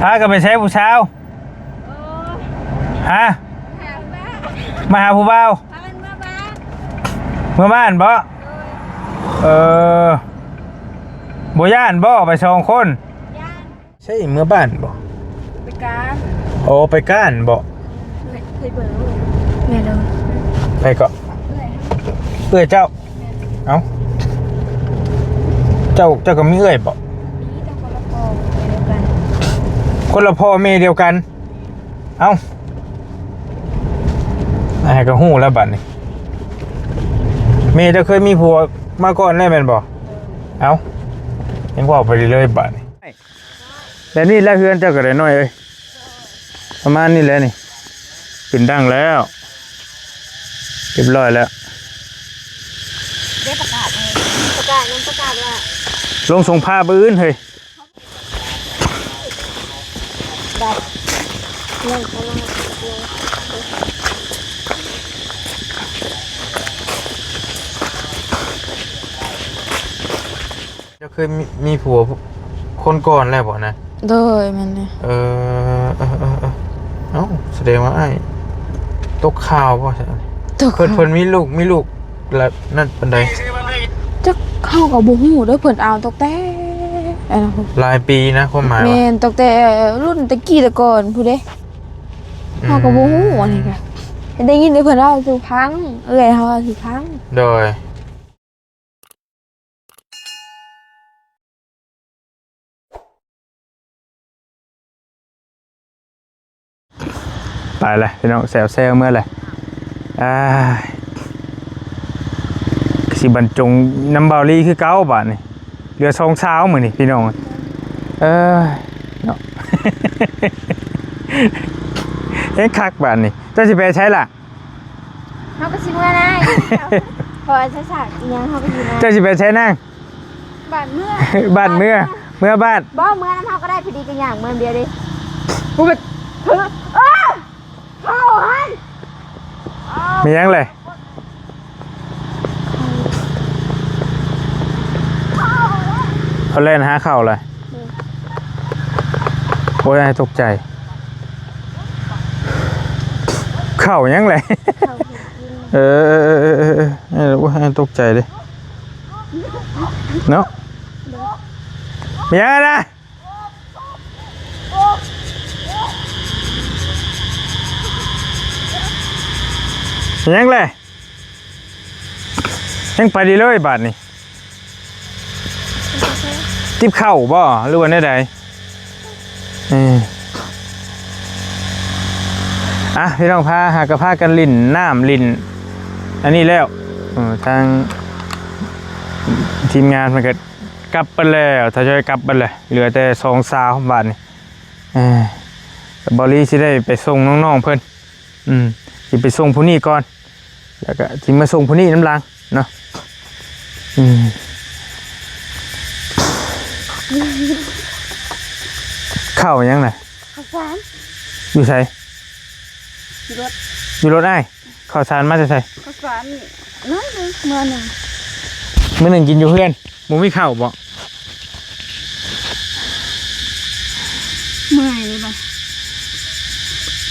ากันไปใช้ผู้เช้าฮะมาหาผู้เบาเมื่อบ้านบ่บ่ย่านบ่ไป2 คนใช่เมื่อบ้านบ่ไปการโอ้ไปก้านบ่ไปเบอร์แม่เลยไปก็เอื้อยเจ้าเอ้าเจ้าก็มีเอื้อยบ่คนละพ่อแม่เดียวกันเอ้าไอ้ก็ฮู้แล้วบัดนี้เมย์จะเคยมีผัวมาก่อนได้แม่นบ่เอ้ายังว่าไปเรื่อยๆบัดนี้แต่นี่แล้วเฮือนเจ้าก็ได้น้อยเอ้ยประมาณนี้แหละนี่ขึ้นดังแล้วเรียบร้อยแล้วได้ประกาศเลยประกาศยังประกาศว่าลงส่งผ้าปื้นเฮ้ยได้เรื่องเขาจะเคยมีผัวคนก่อนแล้วบ่นะโดยมันเนี่ยเอ้าแสดงว่าไอ้ตกข่าวป่ะเพิ่นมีลูกแล้วนั่นเป็นไดจะเข้ากับบุหูด้วยเพิ่นเอาตกแต่หลายปีนะความหมายแม่นตกแต่รุ่นตะกี้ตะก่อนผู้ใดเข้ากับบุหูอันนี้ก็ได้ยินได้เพิ่นว่าสิพังเอ้ยเฮาสิพังโดยไปเลยพี่น้องแซวเมื่อไรสิบรรจงน้ำเบาลีคือเก้าบาทนี่เรือ2 เช้าเหมือนนี่พี่น้องเนาะเฮ้ยคักบาทนี่เจ้าสิไปใช้ล่ะเขาก็สิเมื่อนะพอจะสักยังเขาก็สินะเจ้าสิไปใช้นั่งบ้านเมื่อบ้านเมื่อบ้านบ่เมื่อน้ำเขาก็ได้พอดีกันอย่างเมื่อเดียวดิกูไปเข้าหันมียังเลยเขาเล่นหาเข่าเลยโอ้ยตกใจเข่ายังเลยว่าตกใจเลยเนาะมียังนะยังเลยยังไปดีเลยบาทนี่ติบเข่าบ่หรือว่าได้ใดพี่น้องพาหากระพากันลิ่นน้ำลิ่นอันนี้แล้วทางทีมงานมันก็กลับไปแล้วถ้าจะกลับไปเลยเหลือแต่2 สาวบาทนี่บอลลี่สิได้ไปส่งน้องๆเพิ่นสิไปส่งผู้นี้ก่อนแล้วก็ที่มาส่งผู้นี้น้ำลังเนาะเข้ายังไงข้าวสารอยู่ใส่อยู่รถไอ้ข้าวสารมาจะใส่ข้าวสารน้อยเลยมื้อหนึ่งกินอยู่เพื่อนมึงไม่เข้าบ่เมื่อยเลยบ่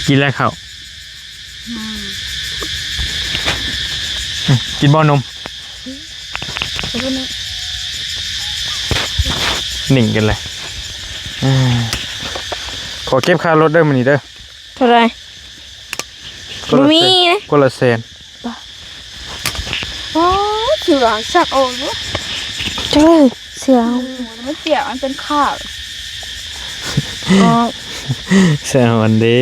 กินแล้วเข้ากินบ่อนมหนิ่งกันเลยขอเก็บค่ารถได้มันนี่เด้อเท่าไรมีนะคนละ100,000โอ้เสือสักโอ้ยเจ้าเสือมันเปียกมันเป็นข้าวสวัสดี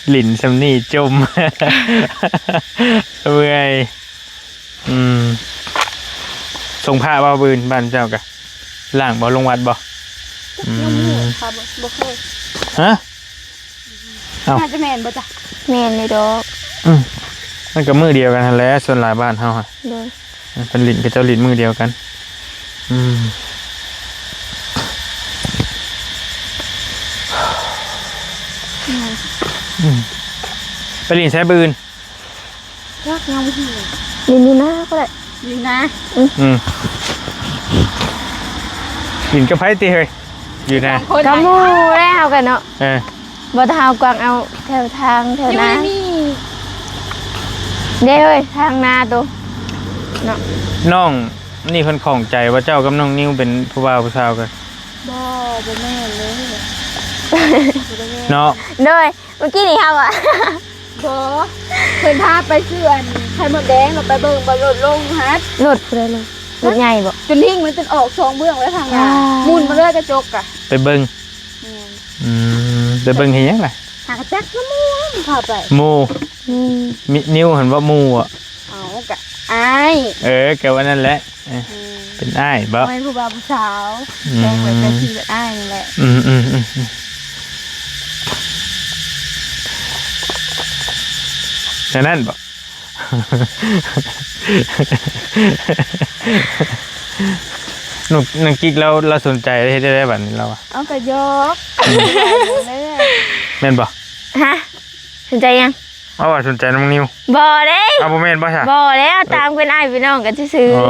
หลินสำนีจมเมื่อยส่งผ้าบ่าวบืนบ้านเจ้ากะล่างบ่ลงวัดบ่บ่เคยฮะน่าจะแมนบ่จ้ะแมนในดอกมันก็มือเดียวกันแล้วส่วนหลายบ้านเฮาค่ะเป็นหลินกับเจ้าหลินมือเดียวกันไปหลินใช้บืนรักเงาหิวนี่นะก็ได้นี่นะหลินกับไผ่ตีเฮ้ย อยู่นะ ก็หมู่แล้วกันเนาะ บ่ทางกวางเอาแถวทางแถวนาเด้ยทางนาตัวเนาะ น้องนี่เพิ่นของใจว่าเจ้ากับน้องนิ้วเป็นผู้บ่าวผู้สาวกัน บ่แม่นเลย เนาะ เด้ยเมื่อกี้นี่ครับอ่ะ บ่เพิ่นพาไปเชื่อนไข่มดแดงเราไปเบิ่งบ่ลดลงฮัด รถเลยเลยรถใหญ่บ่ จนทิ้งมันจนออกสองเบื้องแล้วทางนา อ่า มุนมาเลยกระจกอ่ะ ไปเบิ่งไปเบิ่งเฮ็ดหยังล่ะ หากระจักน้ำมูมันพาไป หมู่ อืม มินิ้วเห็นว่าหมู่อ่ะ เอากะอาย แกว่านั่นแหละเป็นอ้ายบ่ ไม่ผู้บ่าวผู้สาวแดงไว้แต่ที่แบบอายนี่แหละ แต่นั่นบ่ หนุ่มกิ๊กเราสนใจได้แบบนี้แล้วอ่ะ เอากระยกเลย แม่นบ่ ฮะสนใจยัง เอาว่าสนใจน้องนิว บ่เด้ เอาบ่แม่นบ่ใช่ บ่แล้วตามเป็นอ้ายพี่น้องกันซื่อ โอ้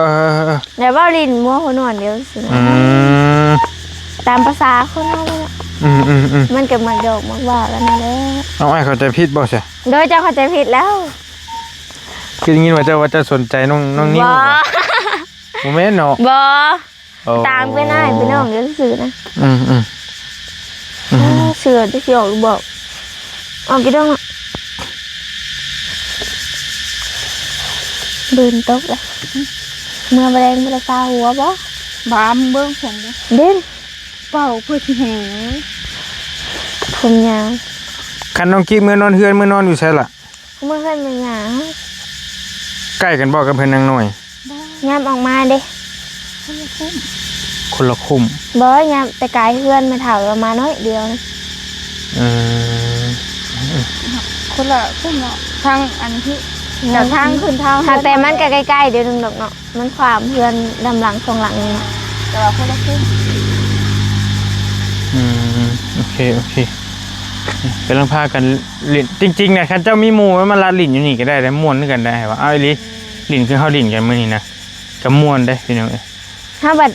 ๆแต่ว่าลิ้นมัวหัวนอนเดียวซื่อตามภาษาคนเฮาเลยเนาะมันก็มักดอกมักว่ากันนั่นแหละ เอาไอ้เข้าใจผิดบ่ใช่ โดยเจ้าเข้าใจผิดแล้ว คืออย่างงี้ว่าเจ้าสนใจน้องนิว บ่ บ่แม่นเนาะ บ่ โอ้ ตามเป็นอ้ายพี่น้องเดียวซื่อๆนะ เสือที่สิออกบอกออกกี่ดอกอ่ะเดินตกเลยเมื่อแรงเมื่อซาหัวบ่ บามเบิ่งผมเด้ เด่น เป่าเพื่อที่แหง ผมยาว คันน้องกิ๊กมื้อนอนเฮือนมื้อนอนอยู่ไสล่ะ เมื่อขึ้นมันยาว ใกล้กันบ่กับเพิ่นนางน้อย ยามออกมาเด้ คนละคุ้ม บ่ยามแต่กายเพื่อนมาเถ่าเรามาน้อยเดียวนะ คนละพุ่มเนาะทางอันที่เดี๋ยวทางขึ้นทาง หากแต่มันก็ใกล้ๆเดี๋ยวนึงดอกเนาะมันความเพื่อนดำหลังสองหลังนี่เนาะ แต่ว่าคนละพุ่ม โอเคกำลังพากันลิ้นจริงๆนะคันเจ้ามีหมู่ไว้มาลาลิ้นอยู่นี่ก็ได้ม่วนด้วยกันได้ว่าเอาอีหลีลิ้นคือเฮาลิ้นกันมื้อนี้นะก็ม่วนได้พี่น้องเอ้ย ถ้าบัด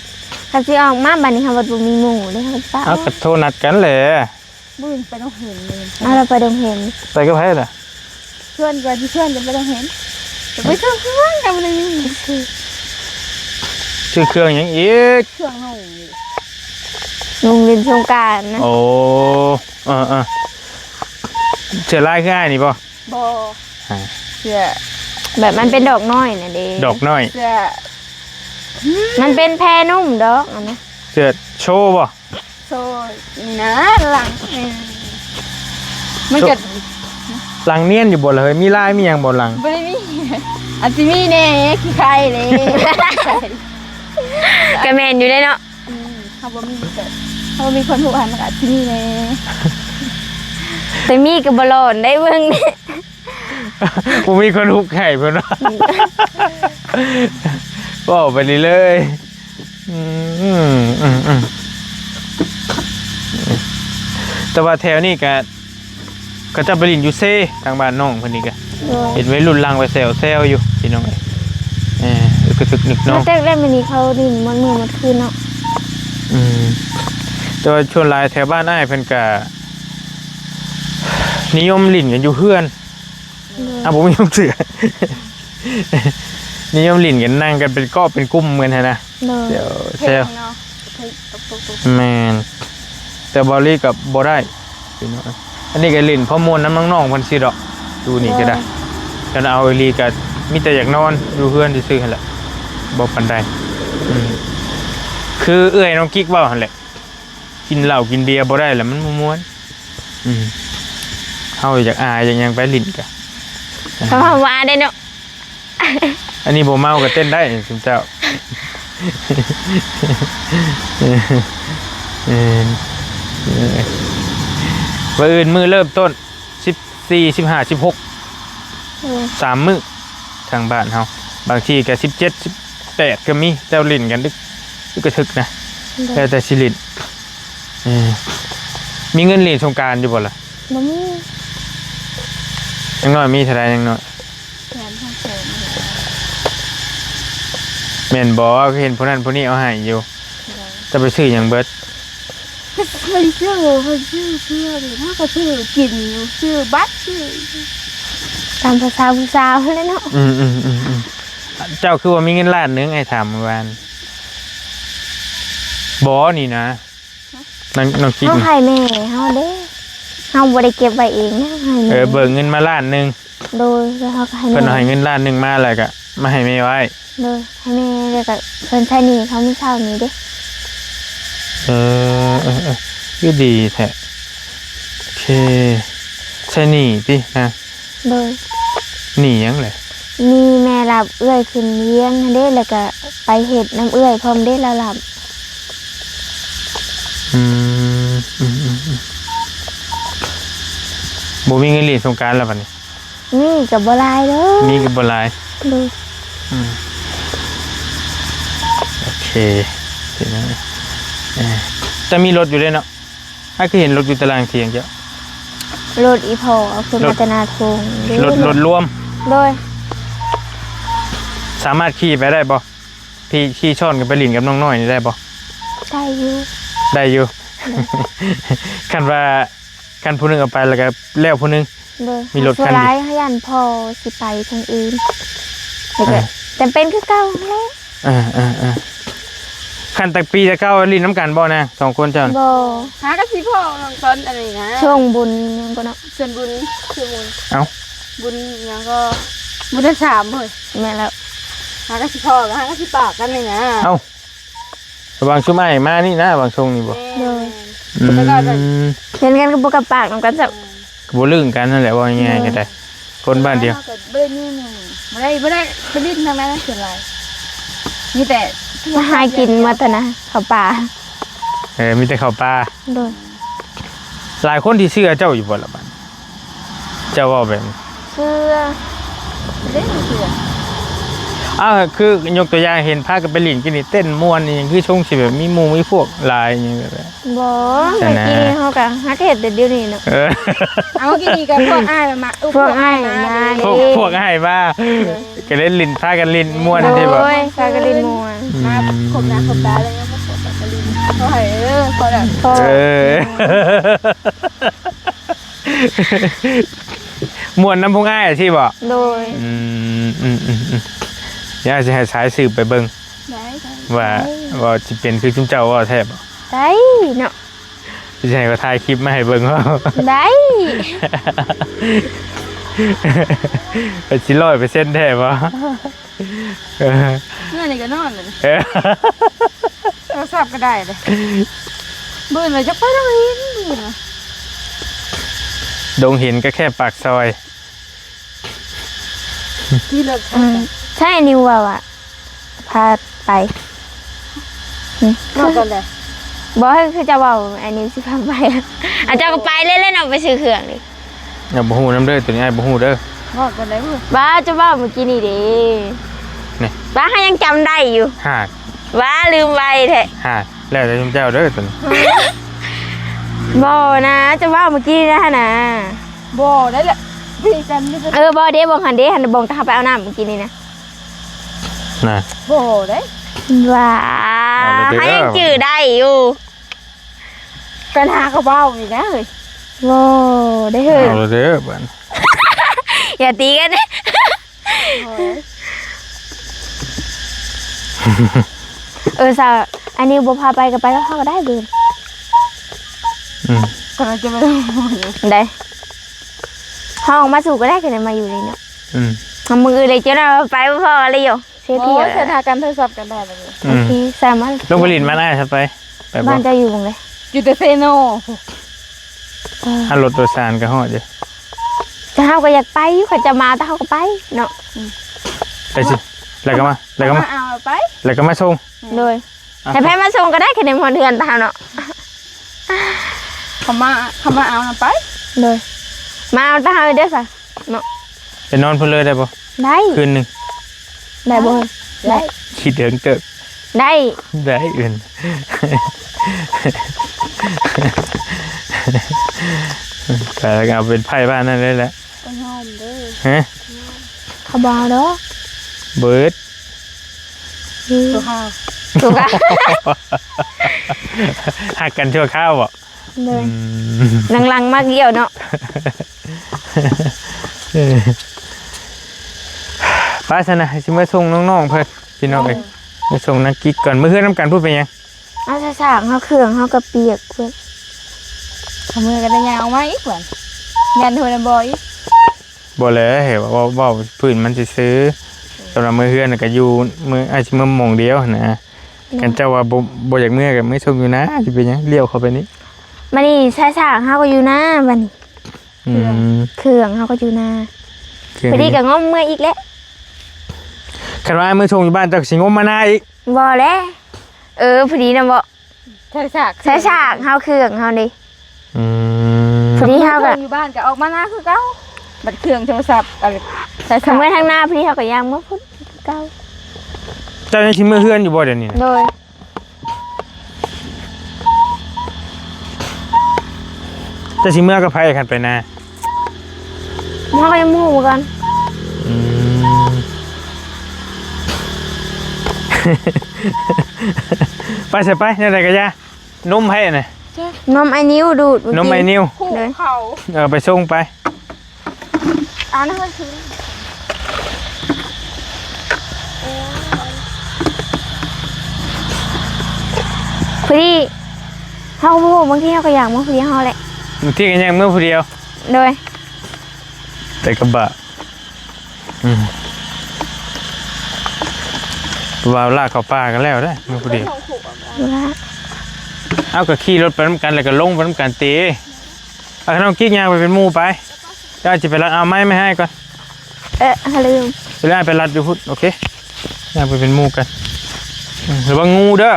ถ้าสิออกมาบัดนี้ค่ะบัดบ่มีหมู่เด้ค่ะป้า เอาก็โทรนัดกันแหละ บึ้งไปต้องเห็นเลย เอาเราไปดงเห็น ไปกับไผล่ะ เพื่อนกันที่เพื่อนจะไปต้องเห็นจะไปเชื่อเพื่อนกันเลย ชื่อเครื่องหยังอีก เครื่องนุ่ง ลุงเรียนสงกรานต์นะ โอ้เสื้อลายคืออ้ายนี่บ่ บอเสื้อ แบบมันเป็นดอกน้อยน่ะเด้ ดอกน้อย เสื้อ มันเป็นแพรนุ่มดอกอันนะ เสื้อโชว์บ่ โซ่นี่นะหลังมันเกิด หลังเนียนอยู่บ่ล่ะเฮ้ยมีลายมีหยังบ่หลัง ไม่ได้มีอันที่มีเน่ขี้ใครเลย กระแมนอยู่ได้เนาะ เขาบ่มีเกิดเขาบ่มีคนผูกพันกับอันที่มีเน่ แต่มีกับบอลอนได้เบิ่งนี่ ผมมีคนหุบไข่เพื่อนว่าบอกไปเลยแต่ว่าแถวนี้ก็จะไปลินอยู่เซ่ทางบ้านน้องคนนี้ก็เห็นไว้รุ่นลังไปแซวอยู่พี่น้องก็ถึกนึกน้อง มาแตกได้มันนี้เขาดินมันมือมันคืนเนาะ แต่ว่าชวนลายแถวบ้านอ้ายเพิ่นก็นิยมลินกันอยู่เพื่อนผมนิยมเสือนิยมลินกันนั่งกันเป็นก้อเป็นกุ้มเหมือนนะเดี๋ยวแซวแมนแต่บอลลี่กับบอได้อันนี้ก็ลินเพราะมวลน้ำน้องๆพันซีดอกดูนี่ก็ได้กันเอาลีกับมิแต่อยากนอนอยู่เพื่อนซื้อๆหั่นแหละบอกปันได้คือเอื้อยน้องกิ๊กว่าหั่นแหละกินเหล้ากินเบียร์บ่ได้แหละมันม้วนเฮาอยากอายอยากยังไปลินกะ เขาว่าได้เนาะ อันนี้บ่เมาก็เต้นได้สิเจ้าว่าอื่นมือเริ่มต้น14 15 16 3มื้อทางบ้านเฮาบางทีก็17 18ก็มีแต่ลินกันดึกกระทึกนะแต่สิลินมีเงินเหรียญสงกรานต์อยู่บ่ล่ะ บ่มี ยังน้อยมีเท่าไรยังน้อย แขนทั้งแขน แม่นบ่เห็นผู้นั้นผู้นี้เอาให้อยู่ จะไปซื้อหยังเบิด เคยชื่อเลยถ้าก็ชื่อกินอยู่ชื่อบัตรชื่อ ตามภาษาผู้สาวเลยเนาะ เจ้าคือว่ามีเงินล้านหนึงไอ้ถามเมื่อวานบ่นี่นะน้องคิด เฮาให้แม่เฮาเด้เฮาบ่ได้เก็บไว้เองนะให้แม่ เบิกเงินมาล้านหนึง โดยแล้วเฮาก็ให้ เพิ่น แม่ เอาให้เงินล้านหนึงมาแล้วก็มาให้แม่ไว้ โดยให้แม่แล้วก็เพิ่นใช้หนี้เขามีเช่านี้เด้ คือดีแท้โอเคใช่หนี่ตินะ โดย หนี่ยังเลย มีแม่รับเอื้อยขึ้นเลี้ยงเด้แล้วก็ไปเฮ็ดน้ำเอื้อยพร้อมเด้แล้วรับ บ่มีเงินเรียนสงกรานต์แล้วบัดนี้ นี่ก็บ่หลายเด้อ มีก็บ่หลาย โดย โอเคเดี๋ยวนะจะมีรถอยู่ด้วยเนาะถ้าคือเห็นรถอยู่ตารางเทียงเจ้าร ถอีพอเอาขึ้นมาแตนาทงเด้ รถรวม โดย สามารถขี่ไปได้บ่พี่ขี่ช่อนกับไปลินกับน้องน้อยนี่ได้บ่ ได้อยู่ ได้อยู่ คันว่าคันผู้หนึงเอาไปแล้วก็แล้วผู้หนึง โดย มีรถคันเดียว ส่วนหลายเขายันพอสิไปทางอื่นแล้วก็จำเป็นคือเก่าแหละ คันตักปีจะเข้าลินน้ำกันบ่นะสองคนเจ้าน่ะ บ่ หากระสีพ่อน้องต้นอะไรนะ ช่วงบุญยังก็เนาะ ส่วนบุญคือบุญ เอ้า บุญยังก็บุญทั้งสามเลย แม่แล้ว หากระสีพ่อกับหากระสีปากกันเลยนะ เอ้าระวังชุ่มไอ้มานี่นะบางช่วงนี่บ่ แล้วก็ เห็นกันก็บ่กับปากนำกันจะ บ่ลึงกันนั่นแหละว่าง่ายๆก็ได้คนบ้านเดียว ไม่ได้นี่ไม่ได้ไปดิ้นทางนั้นเสียไรมีแต่ มาหากินมาแต่นะข้าวปลา มีแต่ข้าวปลา โดย หลายคนที่เชื่อเจ้าอยู่บ่ล่ะบัดเจ้าเว้าแบบนี้ เสื้อ เล่นเสือ อ้าวคือยกตัวอย่างเห็นพากันไปลินกินนี่เต้นม่วนนี่ยังคือชงสิแบบมีหมู่มีพวกหลายอย่างแบบนั้น บ่ ใช่ เมื่อ นะ กี้นี่เฮาก็ฮักเฮ็ดแต่เดี๋ยวนี้เนาะ เอากินดีกับพวกอ้ายมา พวกอ้ายมา พวกให้บ้าก็เล่นลินพากันลินม่วนที่แบบ โอ้ยฟากะลินม่วน มาขบหน้าขบตาเลยนะมาขบตาลินเขาให้เขาแบบ พอ ม่วนน้ำพุงอ้ายที่บ่ โดย อยากจะให้สายสืบไปเบิ่ง ไหน ว่าสิเป็นคือจุ่มเจ้าว่าแทบ ได้เนาะ สิให้ก็ถ่ายคลิปมาให้เบิ่งว่า ได้ เป็นสิ100%แท้บ่ นี่นี่ก็นอนเลยเราสับก็ได้เลยบื้นเลยจะไปตรงนี้บื้นนะ ดงเห็นก็แค่ปากซอย ที่เรา ใช่นิวอ่ะพาไป นอนกันเลย บอกให้คือจะเว้าอันนี้สิพาไปอาจจะก็ไปเล่นๆเอาไปซื้อเครื่องดิ อย่าบ่ฮู้นำเด้อตัวนี้อ้ายบ่ฮู้เด้อน อนกันเลยบื้น บ้าจะเว้าเมื่อกี้นี่เด้ นี่ บ้าเขายังจำได้อยู่ หาด บ้าลืมไว้แท้ แล้วแต่จุ่มเจ้าเด้อตัวนี้ บ่นะจะเว้าเมื่อกี้นะนะ บ่ได้แหละพี่กันนี่จะ บ่เด้บ่หันเด้หันบ่งตาไปเอาน้ำเมื่อกี้นี่นะ น่ะ บ่ได้ ว้า เอาเลยเด้อ เขายังจื้อได้อยู่ กันหากระเบ้าอีกนะเฮ้ย บ่ได้เฮ้ย เอาเด้อบัด อย่าตีกันนะซะอันนี้บ่พาไปก็ไปแล้วเขาก็ได้เบิ่น ก็จะไม่ต้อง ได้เขาออกมาสู่ก็ได้กันมาอยู่นี่เนาะ อืม มือเลยเจ้าหน้าไปบ่พออะไรอยู่เสีย โอ้ ที่ ยเสถากันโทรศัพท์กันได้เลย โอเคสามารถ ลงไปลินมาได้ใช่ไปบ่ บ้านจะอยู่ตรงไหน อยู่แต่เซโน ถ้ารถโดยสารก็ฮอดอยู่ จะเฮาก็อยากไปอยู่เขาจะมาแต่เฮาก็ไปเนาะ ไปสิแล้วก็มา เอาไป แล้วก็มาส่ง โดยให้แพ้มาส่งก็ได้แค่ในมอนเทือนตามเนาะ เขามาเอาไป โดยมาเอาตาเฮาเด้อซะเนาะ ไปนอนเพิ่นเลยได้บ่ ได้ คืนหนึง ได้บ่ได้ คิดเถิงเติบ ได้ ได้อื่น แต่ก็เอาเป็นไพ่บ้านนั่นเลยแหละ ก็ยอมเด้อ ฮะ เขาบ่เอาเด้อ เบิร์ด ตัวข้าว ถูกอ่ะ หักกันชั่วข้าวบ่ เลยหลังๆมากเกี่ยวเนาะ ป้าชนะสิมาส่งน้องๆเพิ่นพี่น้องเอ้ยมาส่งนักกิ๊กก่อนมื้อคืนน้ำกันพูดไปยัง เอาสากเฮาเครื่องเฮากระเปียกเพิ่น ทำมือกันได้ยาวมาอีกเหมือนยันโทนบอย บ่เลยเห็นว่าพื้นมันสิซื้อสำหรับมื้อคืนน่ะก็อยู่มื้ออาจสิมื้อหม่องเดียวนะกันเจ้าว่าบ่อยากมื้อก็มื้อส่งอยู่นะสิเป็นหยังเลี้ยวเข้าไปนี่ มานี่สากเฮาก็อยู่หน้าบัดนี้ อืม เครื่องเฮาก็อยู่หน้าพอดีก็ง้อมเมื่ออีกแล้ว คันว่ามื้อส่งอยู่บ้านเจักสิงมมาหน้าอีก บ่แล้วพอดีน่ะบ่ ใช่ฉาก สากเฮาเครื่องเฮานี่ อืม พอดีเฮาก็ อยู่บ้านก็ออกมาหน้าคือเก่าบัดเครื่องโทรศัพท์อะไรใช่ ทำเมื่อทางหน้าพอดีเฮาก็ย่างเมื่อพุ่นเก่า เจ้ายังสิมื้อเฮือนอยู่บ่เดี๋ยวนี้ โดย เจ้าสิมื้อกับไผคันไปนา เฮาก็ยังหมู่กัน อืม ไปใส่ไปนี่อะไรกันยานมให้น่ะ นมไอ้นิ้วดูดเมื่ นม กี้ ไอ้นิว คู่เขา ไปส่งไป อ่านให้คือ พอดีเฮาบ่บางทีเฮาก็อยากมาพอดีเฮาแหละ ที่กันยังเมื่อผู้เดียว โดย แต่กระบะว่าลากเข้าป่ากันแล้วได้เมื่อผู้เดียว ว่า เอาก็ขี่รถไปน้ำกันแล้วก็ลงไปน้ำกันตีเอาน้องกิ๊กยางไปเป็นหมู่ไปเจ้าจะไปรัดเอาไม้ไม่ให้ก่อน ลืม ไปไล่ไปรัดอยู่พุทธโอเคยางไปเป็นหมู่กันระวังงูเด้อ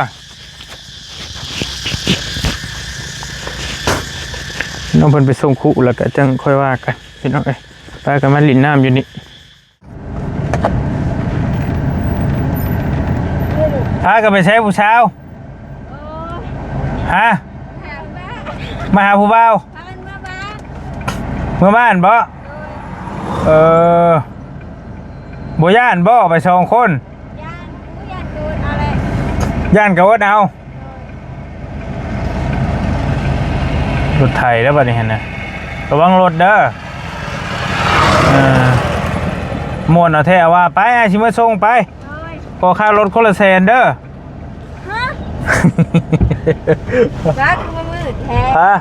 น้องเพิ่นไปส่งคุแล้วก็จังค่อยว่ากันพี่น้องเอ้ยไปกันมาลินน้ำอยู่นี่พากันไปใช้ผู้เช้าฮะมาหาผู้บ่าวเมื่อบ้านบ่บ่ย่านบ่ไป2คนย่านกับวัดเอารถไถแล้วบัดนี้หั่นน่ะระวังรถเด้อม่วนเอาแท้ว่าไปอาสิมาส่งไปขอค่ารถคนละแสนเด้อ รักมืดแท้ ฮะ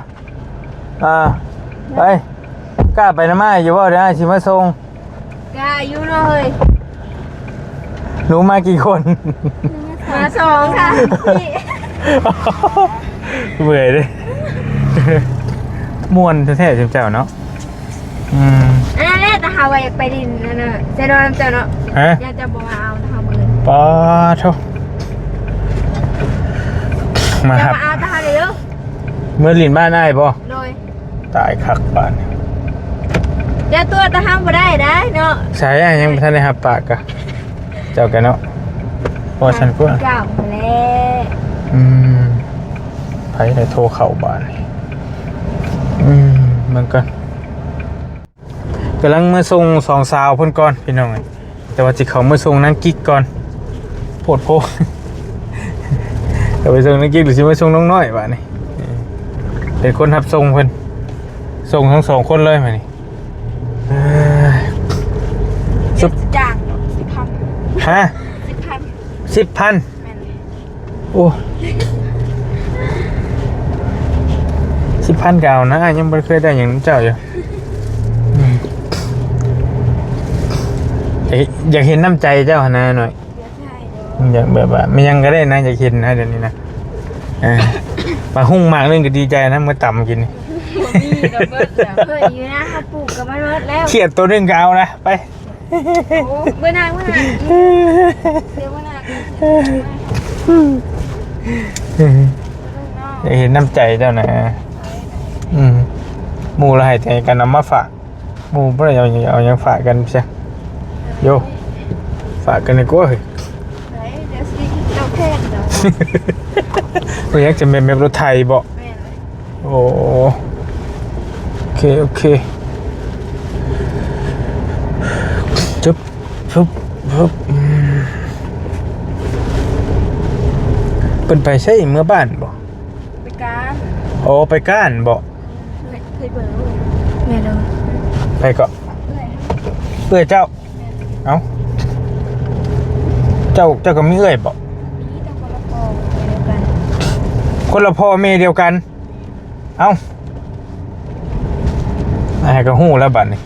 ไปกล้าไปน้ำไม้อยู่บ่เดี๋ยวอาสิมาส่ง กาอยู่เนาะเฮ้ย หนูมากี่คน มา2ค่ะ เบื่อเลยม่วนแท้ๆเจ้าเนาะอันนั้นแหละแต่เฮาอยากไปดินนั่นน่ะจะโดนเจ้าเนาะ ฮะ อยากจะบ่มาเอาเฮามื้อ ปอโทมา จะ ครับ มาเอาตาเด้อ เมื่อลินบ้านได้บ่ โดย ตายคักบ้าน จะตัวตาห้ามบ่ได้เนาะ ใช่ยังบ่ทันได้รับปากกะเจ้ากันเนาะพอฉันพูด เก่าแล้ว ไผได้โทรเข้าบ้านนี่มันกันกำลังมาส่ง2สาวเพิ่นก่อนพี่น้องเอ้ยแต่ว่าสิเขามาส่งนางกิ๊กก่อนโพดโพ เดี๋ยวไปส่งนางกิ๊กหรือสิมาส่งน้องน้อยบ้านนี่เป็นคนรับส่งเพิ่นส่งทั้ง2คนเลยมานี่ซุป จ้าง ฮะ 10,000 10,000 แม่น โอ้10,000เก่านะยังไม่เคยได้อย่างนั้นเจ้าอยู่อยากเห็นน้ำใจเจ้าหนะหน่อยอยากแบบว่าไม่ยังก็ได้นะอยากเห็นนะเดี๋ยวนี้นะมาหุ้งมากเรื่องก็ดีใจนะเมื่อต่ำกินนี่ เฮ้ยอยู่นะเขาปลูกก็มาเลิศแล้ว เครียดตัวเรื่องก็เอานะไป โอ้เมื่อนานเดี๋ยวเมื่อนาน อยากเห็นน้ำใจเจ้านะหมู่เราให้ใจกันนำมาฝากหมู่เพื่อเอายังฝากกันใช่โยฝากกันในกล้วย เดี๋ยวสิเราแค่เดี๋ยว ไม่อยากจะเป็นแบบรถไทยบ่ แม่เลย โอ้โอเคจุ๊บเป็นไปใช่เมื่อบ้านบ่ โอ้ไปก้านบ่ เคยเบิ่ง แม่เด้อ ไปก็เอื้อยเจ้าเอ้าเจ้าก็มีเอื้อยบ่ มีแต่คนละพอเดียวกัน คนละพ่อแม่เดียวกันเอ้าไอ้ก็ฮู้แล้วบัดนี้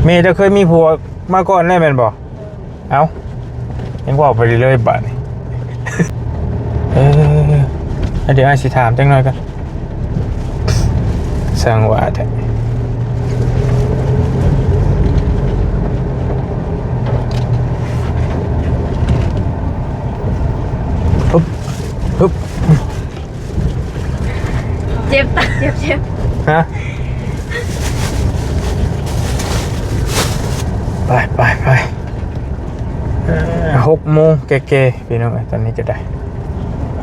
แม่เจ้าเคยมีผัวมาก่อนได้แม่นบ่เอ้ายังว่าไปเรื่อยๆบัดนี้ เดี๋ยวไอ้สิถามจังหน่อยกันสร้างว่าแท้ฮึบฮึบ เจ็บเจ็บ ฮะไป6 โมงแก่ๆพี่น้องตอนนี้ก็ได้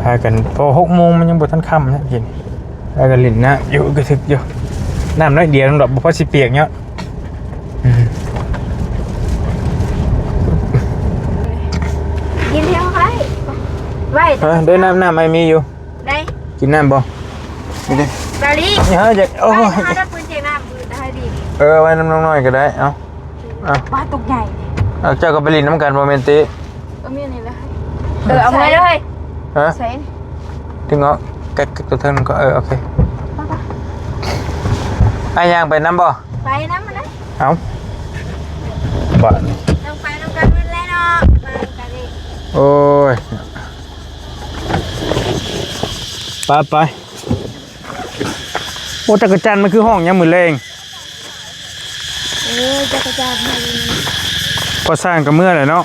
พากันพอ6 โมงมันยังบ่ทันค่ำนะกินพากันเล่นน้ำอยู่กระทึกอยู่น้ำน้อยเดียวดอกบ่พอสิเปียกเนาะ กินเที่ยวไว้ เดินน้ำไอ้มีอยู่ ได้ กินน้ำบ่นี่ดิ บาลี อย่าจะโอ้ย ถ้าได้ปืนเจน้ำปืนได้ดี ไว้น้ำน้อยก็ได้เอา ปลาตกใหญ่ เจ้าก็ไปเลินน้ำกันโมเมนติ ก็มีนี่แหละ เอาไว้เลย ฮะ ใส่ ถึงเอาแก๊กตัวเท่านั้นก็โอเคไอ้ย่างไปน้ำบ่ ไปน้ำมันนะ เอาบ้าน ต้องไปน้ำกันมันเลยเนาะมากันดิ โอ้ยไปโอ้จักรจันทร์มันคือห้องยังมือเลง จักรจันทร์ พอสร้างกับเมื่อเลยเนาะ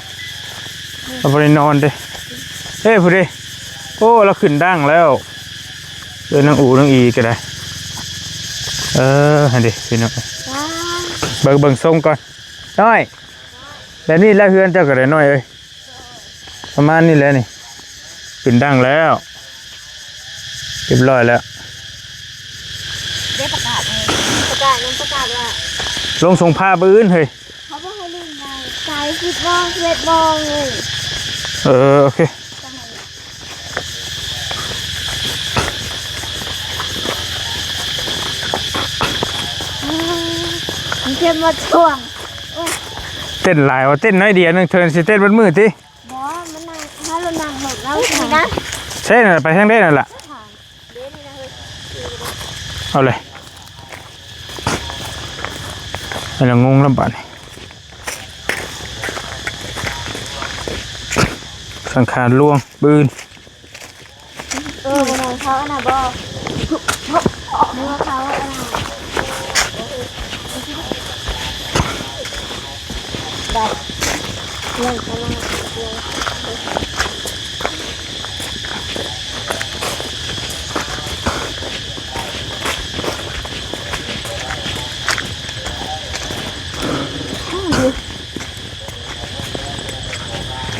เราไปนอนดิเฮ้ยพูดดิโอ้เราขึ้นดั้งแล้วเดินนางอูนางอีก็ได้หันดิพี่น้องเบิ่งทรงก่อนน้อยแล้วนี่แล้วเฮือนเจ้าก็ได้น้อยเอ้ยประมาณนี้แหละนี่ขึ้นดั้งแล้วเรียบร้อยแล้ว ได้ประกาศเลยประกาศยังประกาศว่า ลงส่งผ้าปืนเฮ้ย เขาบอกให้ลืมไงสาย10 โมงเลย โอเค มันเจ็บมาช่วง เต้นหลายว่าเต้นน้อยเดียวนึงเทินสิเต้นบนมือติ บอมันนั่งถ้าเรานั่งหกเราถึงนะ ใช่น่ะไปทางได้นั่นแหละเอาเลยไอ้ละงงลำบากนี่สังขารล่วงปืน วันนั้นเขาอันน่ะบอกนึกว่าเขาอันน่ะแบบเรื่องเขาเรื่อง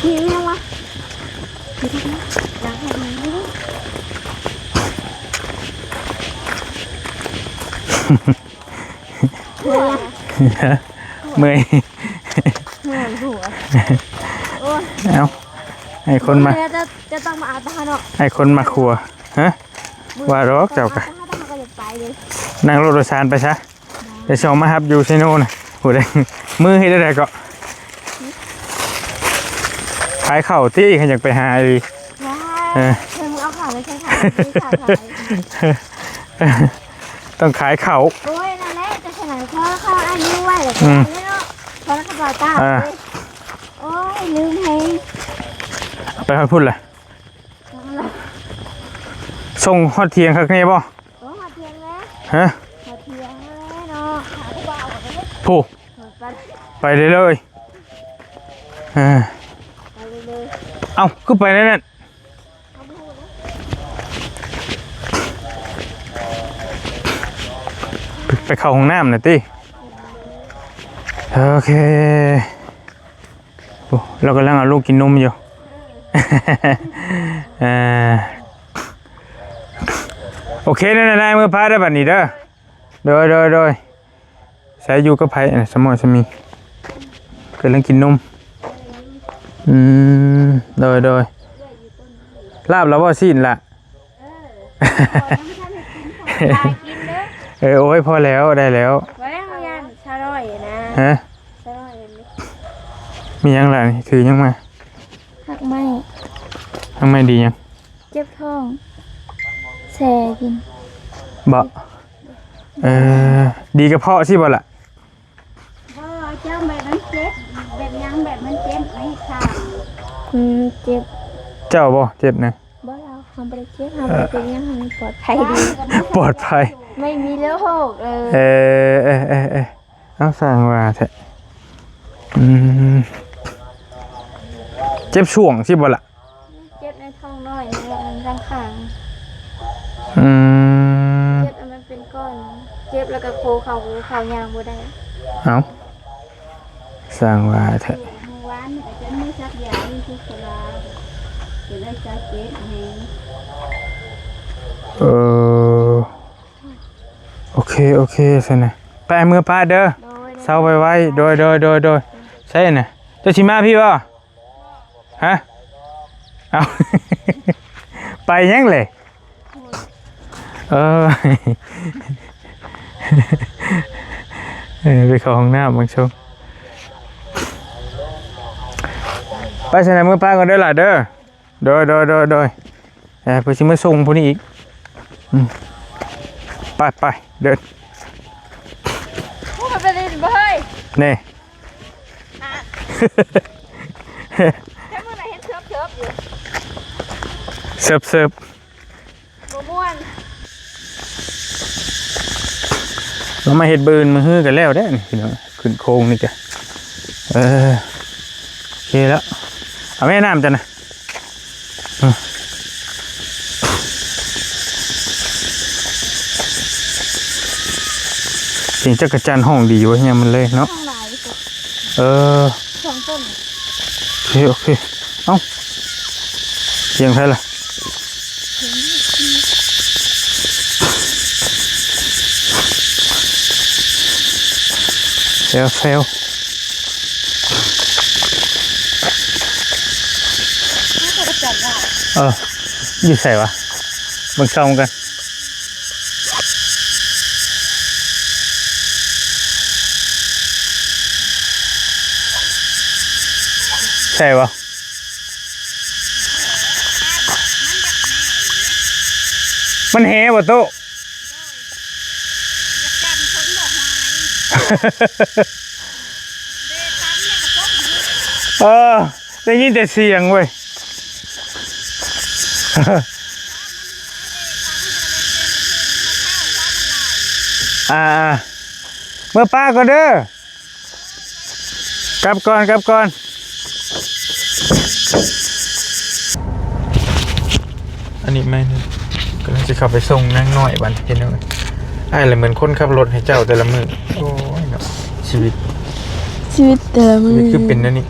นี่ไงวะเมื่อยเอาให้คนมา จะต้องมาอาบน้ำเนาะ ให้คนมาครัวฮะว่ารอกเจ้ากะ ต้องมาไปเลย นั่งรถโดยสารไปซะเดี๋ยวส่งมาฮับอยู่ที่โน่นหูแดงมือให้ได้ก็ขายเข่าที่ขยันไปหาอี ว้าเธอมึงเอาข่าวไปใช้ข่าว ต้องขายเข่า โอ้ยนั่นแหละจะขนาดเขาอันนี้ไว้เลยเนี่ยเนาะเพราะนักกระเป๋าตาโอ้ยลืมให้ ไปฮอดพุ่นเลยส่งฮอดเทียงข้างในบ่ โอ้มาเทียงแล้ว ฮะ มาเทียงแล้วเนาะขาผู้บ่าวกันเลย ผู้ไปเลยเลยเอ้าขึ้นไปนั่นไปเข้าห้องน้ำหน่อยติโอเคโอ้เรากำลังเอาลูกกินนมอยู่ โอเคนั่นนายมือพาได้บัดนี้เด้อโดยใส่อยู่กับไผ่สมอสมีกำลังกินนมโดยลาบแล้วว่าสิ้นละ ตายกินเด้อ โอ้ยพอแล้วได้แล้ว ไว้เอายันชาร่อยนะ ฮะ ชาร่อยอันนี้ มียังล่ะนี่ถือยังมา หักไม่ ทำไมดียัง เจ็บท้องแช่กิน บ่ดีกระเพาะสิบ่ล่ะ เจ้าแบบนั้นเจ็บแบบยังแบบมันเจ็บไม่ค่ะ เจ็บ เจ้าบ่เจ็บนะ บ่เราทำไปเจ็บทำไปเป็นยังไงปลอดภัยดี ปลอดภัย ไม่มีโรคเลย เอาสั่งว่าแท้เจ็บช่วงสิบ่ล่ะ เจ็บในท้องน้อยในร่างข้างเจ็บมันเป็นก้อนเจ็บแล้วก็โคเขายางบ่ได้ เอาสั่งว่าแท้ เมื่อวานอาจจะไม่ซักยาที่ทุกสลาจะได้ซักเจ็บแหง โอเคสินะไปมือป้าเด้อเศร้าไว้โดยใช่น่ะเจ้าชิมาพี่บ่ฮะเอา ไปยังเลยไปเข้าห้องน้ำบางช่วงไปใส่มือป้าก่อนเด้อล่ะเด้อโดยเพื่อชิมาส่งพวกนี้อีกไปเดิน พูดไปเลยบ่เฮ้ย นี่ แค่เมื่อไหร่เห็นเชิบอยู่ เสิร์ฟ บ่ม่วน เรามาเห็ดบืนมาฮื้อกันแล้วได้นี่พี่น้องขึ้นโค้งนี่กะโอเคแล้วเอาแม่น้ำจ้ะนะเสียงจักรจันทร์ห้องดีวะเนี่ยมันเลยเนาะ ข้างหลายสุด สองต้นโอเคเอ้าเสียงใครล่ะเซลอยู่ใส่วะเบิ่งซองกันใช่ปะมันแห่บ่โตได้ยินแต่เสียงเว้ยเมื่อป้าก็เด้อกลับก่อนอันนี้ไม่เนี่ยก็จะขับไปส่งนั่งหน่อยบันเห็นไหมไอ้เหมือนคนขับรถให้เจ้าแต่ละมือโอ้ยเนาะชีวิตแต่ละมือ คือเป็นนั่นนี่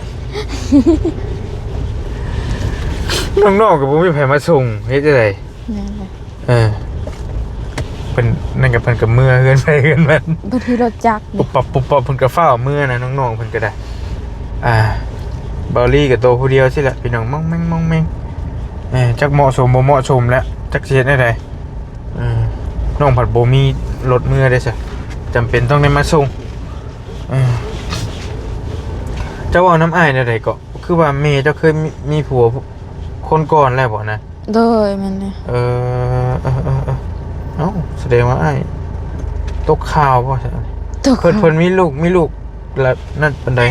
น้องๆกับผมไม่แพ้มาส่งเฮ็ดอะไรเป็นนั่นกับเพิ่นกับเมื่อเฮือนไปเฮือนมัน บางทีรถจักร ปุ๊บปับเพิ่นก็ฟ้าวเมื่อนะน้องๆเพิ่นก็ได้บอลลี่กับตัวผู้เดียวสิแหละพี่น้องมองแม่งจักเหมาะสมบ่เหมาะสมแล้วจักสิเฮ็ดได้ใดน้องผัดบ่มีรถเมื่อได้ซะจำเป็นต้องได้มาส่งเจ้าเอาน้ำอ้ายได้ก็คือว่าเมย์เจ้าเคยมีผัวคนก่อนแล้วบ่นะโดยมันเนี่ยเอ้าแสดงว่าอ้ายตกข่าวบ่ใช่เพิ่นมีลูกแล้วนั่นปานใด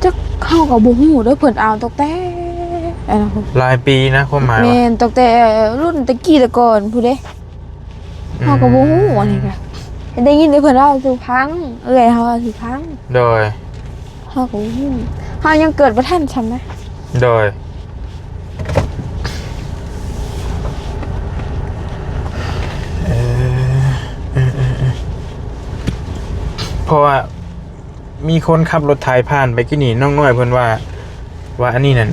จักเข้ากับบ่ฮู้เด้อเพิ่นเอาตกแต่หลายปีนะความหมายว่าแม่นตกแต่รุ่นตะกี้แต่ก่อนผู้เด้เฮาก็บ่ฮู้อันนี้ก็ได้ยินแต่เพิ่นเล่าสู่พังเอ้ยเฮาสิพังโดยเฮาก็บ่ฮู้เฮายังเกิดบ่ทันซำนะโดยเพราะว่ามีคนขับรถไถผ่านไปกี่นี่น้องน้อยเพิ่นว่าอันนี้นั่น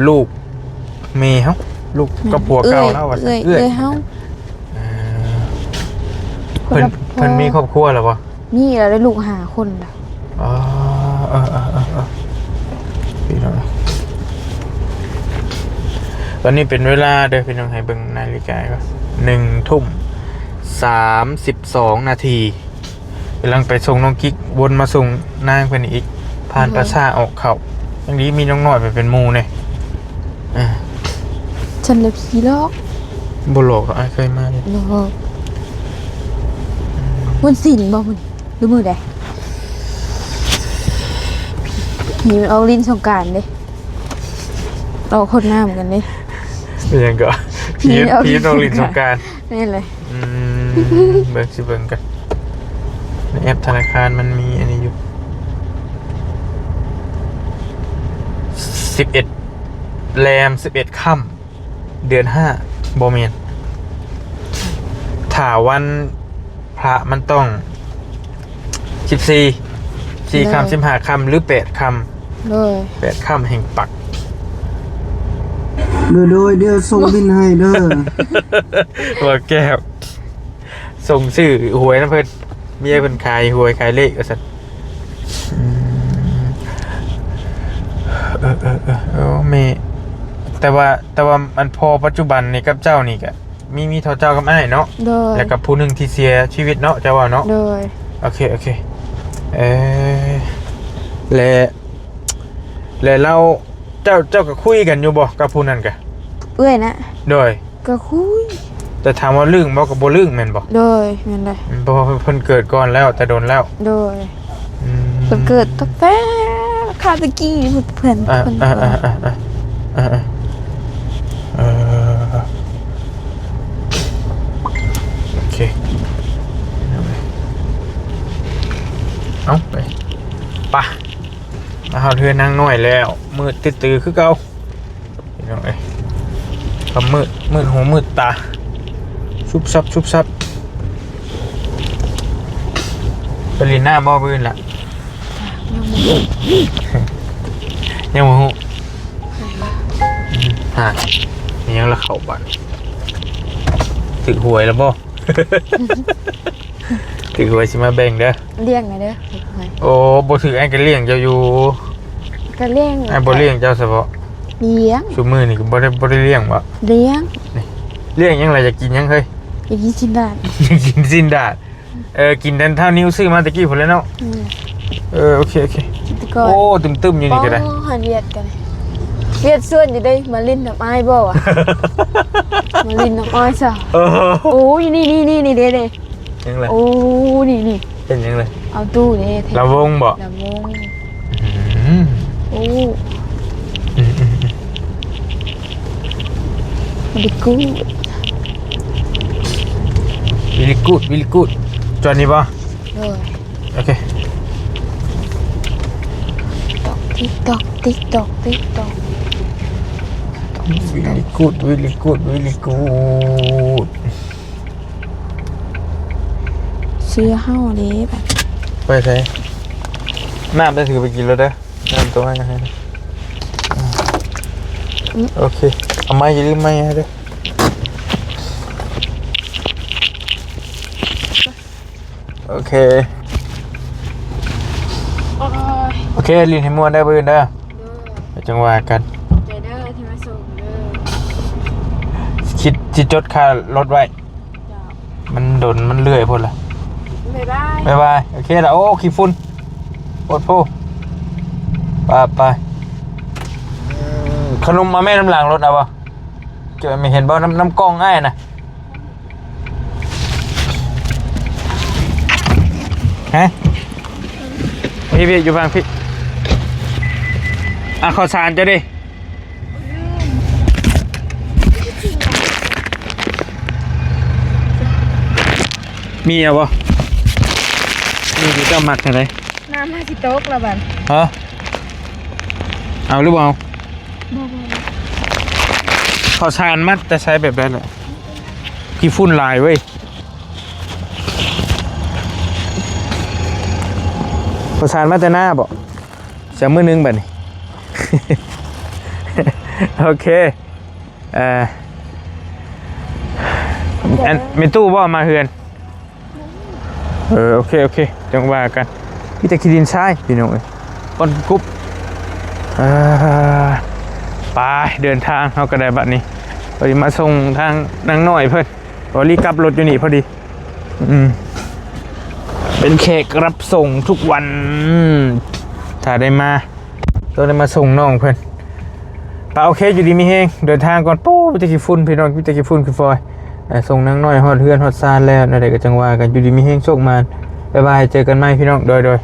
ลูกเมย์เฮาลูกกับผัวเก่าแล้วว่าเอ้ยเฮาเพิ่นมีครอบครัวแล้วบ่มีแล้วได้ลูก5คนล่ะพี่น้องตอนนี้เป็นเวลาเด้อพี่น้องให้เบิ่งนาฬิกาก่อน 1:32 นาทีกำลังไปส่งน้องกิ๊กวนมาส่งนางเพิ่นอีกผ่านประสาออกเข้าอย่างนี้มีน้องน้อยไปเป็นหมู่เนี่ย ฉันเลยผีหลอก บ่หลอกอ้ายเคยมาเลย หลอกวันศิลป์บ่มันหรือมือใดผีมันเอาลิ้นสงกรานต์เด้เราคนหน้าเหมือนกันเด้ เป็นยังก็พีทน้องลินสงกรานต์ นี่เลย เบิ่งสิเบิ่งกันในแอปธนาคารมันมีอันนี้อยู่11แรม11ค่ำเดือน5บ่แม่นถ้าวันพระมันต้อง14 4ค่ำ15ค่ำหรือ8ค่ำ เลย 8ค่ำแห่งปัก เดี๋ยวส่งบินให้เด้อ ว่าแก้วส่งชื่อหวยนะเพิ่นเมียเพิ่นขายหวยขายเลขว่าซั่นแม่แต่ว่ามันพอปัจจุบันนี่กับเจ้านี่ก็มีเท่าเจ้ากับอ้ายเนาะ เลย แล้วกับผู้หนึงที่เสียชีวิตเนาะเจ้าว่าเนาะ เลย โอเคและเราเจ้าก็คุยกันอยู่บ่กับผู้นั้นกะ เอ้ยนะ โดย ก็คุย แต่ถามว่าลึงบ่ก็บ่ลึงแม่นบ่ เลยแม่นเลย เพราะว่าเพิ่นเกิดก่อนแล้วแต่โดนแล้ว เลย อืม เพิ่นเกิดตั้งแต่คาตะกี้เพื่อน อ่า เพิ่น โอเคเอาไปป่ะมาเอาเทือนั่งหน่อยแล้วมืดตื้อคือเก่าพี่น้องเอ้ยก็มืดหูมืดตาชุบซับไปลินหน้าบ่บื้นล่ะยังบ่ฮู้ฮะยังละเข้าบ้านถือหวยแล้วบ่ ถือหวยสิมาแบ่งเด้อ เลี้ยงไงเด้อ โอ้บ่ถือไอ้ก็เลี้ยงเจ้าอยู่ ก็เลี้ยง ไอ้บ่เลี้ยงเจ้าซะบ่ เลี้ยง ซุมื้อนี่ก็บ่ได้เลี้ยงบ่ เลี้ยง เลี้ยงยังไงอยากกินยังเฮ้ย อย่างนี้ชินได้ อยากกินซินดาดกินดันเท่านิ้วซื้อมาตะกี้พุ่นแล้วเนาะโอเค แต่ก่อน โอ้ตึมๆอยู่นี่ก็ได้ หันเวียดกันเวียดส่วนอยู่ได้มาลิ้นน้ำอ้ายบ่อ่ะ มาลิ้นน้ำอ้ายซะ โอ้ยนี่เด้ ยังไง โอ้นี่ เป็นยังไง เอาตู้นี่เท ลำวงบ่ ลำวง อืม โอ้มันดีกู วิลกูดจอนี่บ่ เลย โอเค ติ๊กตอกติ๊กตอก วิลกูด เสื้อเฮาเด้แบบ ไปใส่น้ำได้ถือไปกินแล้วเด้อน้ำตัวให้นะโอเคเอาไม้อย่าลืมไม้ให้เด้อโอเคลินให้ม่วนได้เบิ่นเด้อไปจังหวะกัน ใจเด้อที่มาส่งเด้อ คิดสิจดค่ารถไว้มันโดนมันเลื่อยพุ่นล่ะ บ๊ายบาย บ๊ายบายโอเคแล้วโอ้ขี้ฝุ่นโอดโพไปขนมมาแม่น้ำหลังรถเอาบ่เจอไม่เห็นบ่น้ำกล้องอ้ายน่ะฮะพี่อยู่ฟังพี่ข้าวสารจะดิมีอ่ะบ่มีที่เจ้าหมักอะไร น้ำมาสิโต๊ะละบัน ฮะเอาหรือเปล่าข้าวสารมัดจะใช้แบบนั้นแหละขี้ฝุ่นลายเว้ยข้าวสารมัดแต่หน้าบ่จะมื้อนึงแบบนี้ โอเคอันมีตู้บ่มาเฮือนโอเคจังว่ากันพี่จะคิดดินทรายพี่น้องก้นกุ๊บไปเดินทางเขาก็ได้บัดนี้ไปมาส่งทางนางน้อยเพิ่น อลี่กลับรถอยู่นี่พอดีเป็นแขกรับส่งทุกวันถ้าได้มาต้องได้มาส่งน้องเพิ่นป่าโอเคอยู่ดีมีเฮงเดินทางก่อนปู้วิตากิฝุ่นพี่น้องวิตากิฝุ่นคือฟอยส่งนางน้อยฮอดเฮือนฮอดซานแล้วนั่นแหละก็จังว่ากันอยู่ดีมีเฮงโชคมานบ๊ายบายเจอกันใหม่พี่น้องโดย